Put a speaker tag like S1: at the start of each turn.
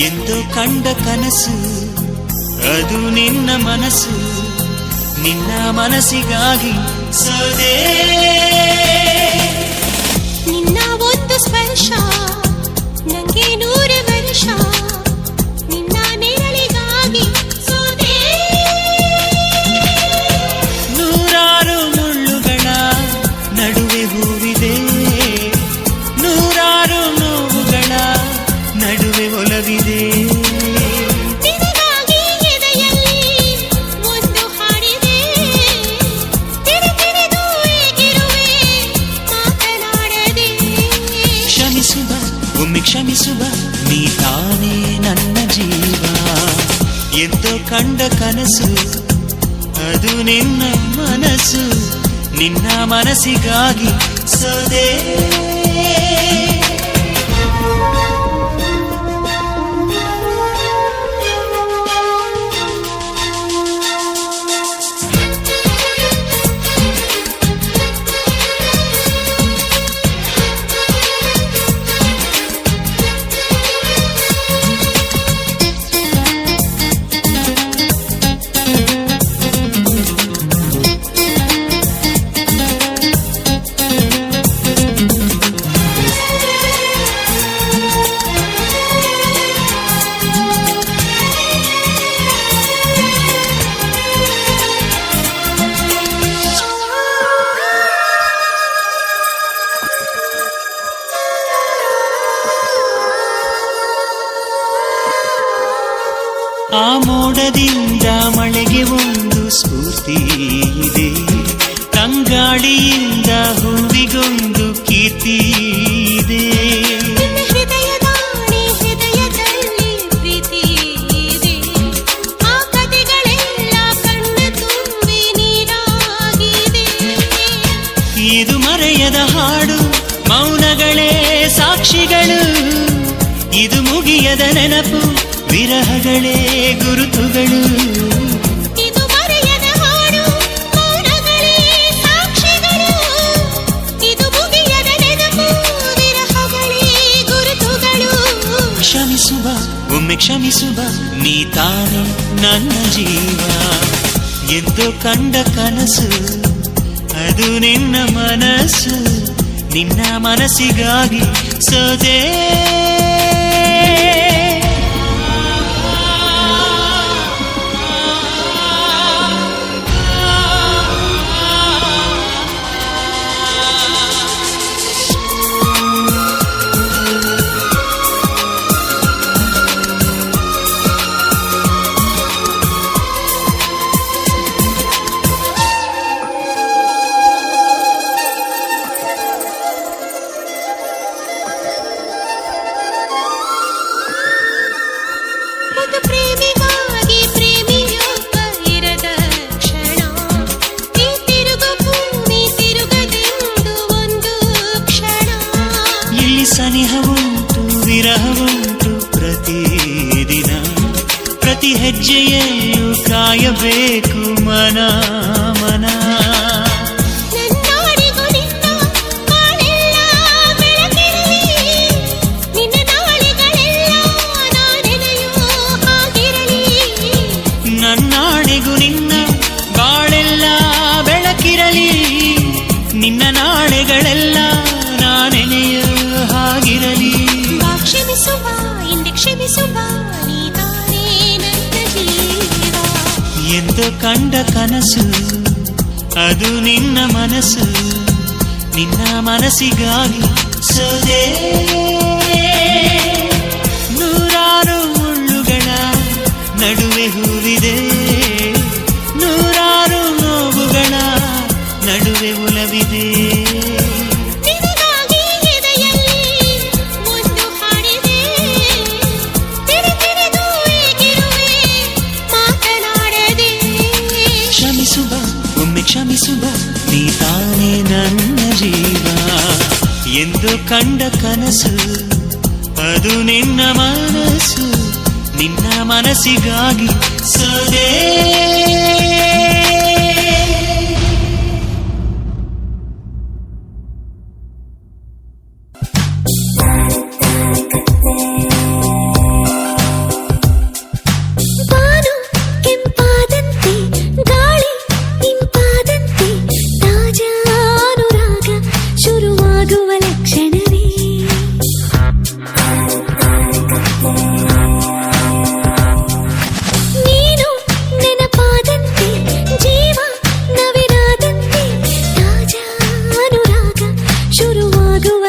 S1: ಎಂದೋ ಕಂಡ ಕನಸು ಅದು ನಿನ್ನ ಮನಸ್ಸು, ನಿನ್ನ ಮನಸ್ಸಿಗಾಗಿ ಸೋದೆ.
S2: ನಿನ್ನ ಒಂದು ಸ್ಪರ್ಶ ನಂಗೆ 100 ವರ್ಷ, ನಿನ್ನ ನೆರಳಿಗಾಗಿ ಸೋದೆ.
S1: ನೂರಾರು ಮುಳ್ಳುಗಳ ನಡುವೆ ಹೂವಿದೆ, ನೂರಾರು ನೋವುಗಳ ನಡುವೆ ಒಲವಿದೆ.
S2: ನಿನಗಾಗಿ ಎದೆಯಲ್ಲಿ ಒಂದು ಹಾಡಿದೆ, ತಿರುತಿರುದು ಏಗಿರುವೆ ಮಾತನಾಡದೆ.
S1: ಕ್ಷಮಿಸುವ ಒಮ್ಮೆ ಕ್ಷಮಿಸುವ, ನೀ ತಾನೇ ನನ್ನ ಜೀವ. ಎಂದೋ ಕಂಡ ಕನಸು ಅದು ನಿನ್ನ ಮನಸ್ಸು, ನಿನ್ನ ಮನಸ್ಸಿಗಾಗಿ ಸೋದೆ. ಆ ಮೋಡದಿಂದ ಮಳೆಗೆ ಒಂದು ಸ್ಫೂರ್ತಿ ಇದೆ, ತಂಗಾಳಿಯಿಂದ ಹೂವಿಗೊಂದು ಕೀರ್ತಿ ಇದೆ.
S2: ನಿನ್ನ ಹೃದಯದಾಣೆ ಹೃದಯದಲ್ಲಿ ಪ್ರೀತಿ ಇದೆ, ಆ ಕಥೆಗಳೆಲ್ಲ ಕಣ್ಣ ತುಂಬಿ ನೀರಾಗಿದೆ.
S1: ಇದು ಮರೆಯದ ಹಾಡು, ಮೌನಗಳೇ ಸಾಕ್ಷಿಗಳು, ಇದು ಮುಗಿಯದ ನೆನಪು, ವಿರಹಗಳೇ ಗುರುತುಗಳು.
S2: ಇದು ಮರೆಯದ ಹಾಡು, ಮೌನಗಳೇ ಸಾಕ್ಷಿಗಳು, ಇದು ಮುಗಿಯದ ನೆನಪು, ವಿರಹಗಳೇ ಗುರುತುಗಳು.
S1: ಕ್ಷಮಿಸುವ ಒಮ್ಮೆ ಕ್ಷಮಿಸುವ, ನೀ ತಾನೇ ನನ್ನ ಜೀವ. ಎಂದೋ ಕಂಡ ಕನಸು ಅದು ನಿನ್ನ ಮನಸ್ಸು, ನಿನ್ನ ಮನಸ್ಸಿಗಾಗಿ ಸೋದೆ.
S2: ಒಂದು ಪ್ರೇಮಿಗಾಗಿ ಪ್ರೇಮಿಯೊಬ್ಬ ಇರದ ಕ್ಷಣ, ಈ ತಿರುಗು ಭೂಮಿ ತಿರುಗದೆಂದು ಒಂದು ಕ್ಷಣ.
S1: ಇಲ್ಲಿ ಸನಿಹವುಂಟು ವಿರಹವುಂಟು ಪ್ರತಿದಿನ, ಪ್ರತಿ ಹೆಜ್ಜೆಯಲ್ಲೂ ಕಾಯಬೇಕು ಮನ ಮನ.
S2: ನನ್ನಾಡಿಗೂ ನಿನ್ನ ಬಾಳೆಲ್ಲ ಬೆಳಕಿರಲಿ, ನಿನ್ನ ನಾಳೆಗಳೆಲ್ಲ ನಾನೆನೆಯೋ ಹಾಗಿರಲಿ.
S1: ನನ್ನಾಣೆಗೂ ನಿನ್ನ ಬಾಳೆಲ್ಲ ಬೆಳಕಿರಲಿ, ನಿನ್ನ ನಾಳೆಗಳೆಲ್ಲ ನಾನೆನೆಯ ಹಾಗಿರಲಿ.
S2: ಬಾ ಕ್ಷಮಿಸುವ ಹಿಂದೆ ಕ್ಷಮಿಸುವ, ನೀ ತಾನೇ ನನ್ನ ಜೀವ.
S1: ಎಂದೋ ಕಂಡ ಕನಸು ಅದು ನಿನ್ನ ಮನಸ್ಸು, ನಿನ್ನ ಮನಸ್ಸಿಗಾಗಿ ಸೋದೆ. ನೂರಾರು ಮುಳ್ಳುಗಳ ನಡುವೆ ಹೂವಿದೆ, ನೂರಾರು ನೋವುಗಳ ನಡುವೆ ಒಲವಿದೆ.
S2: ನಿನಗಾಗಿ ಎದೆಯಲ್ಲಿ ಒಂದು ಹಾಡಿದೆ, ತಿರುತಿರುದು ಏಗಿರುವೆ ಮಾತನಾಡದೆ.
S1: ಕ್ಷಮಿಸುವ ಒಮ್ಮೆ ಕ್ಷಮಿಸುವ, ನೀ ತಾನೇ ನನ್ನ ಜೀವ. ಎಂದು ಕಂಡ ಕನಸು ಅದು ನಿನ್ನ ಮನಸ್ಸು, ನಿನ್ನ ಮನಸ್ಸಿಗಾಗಿ ಸೋದೆ.
S2: ಶುರುವಾಗುವ ಲಕ್ಷಣವೇ ನೀನು ನೆನಪಾದಂತೆ ಜೀವ ನವಿರಾದಂತೆ ತಾಜಾ ಅನುರಾಗ ಶುರುವಾಗುವ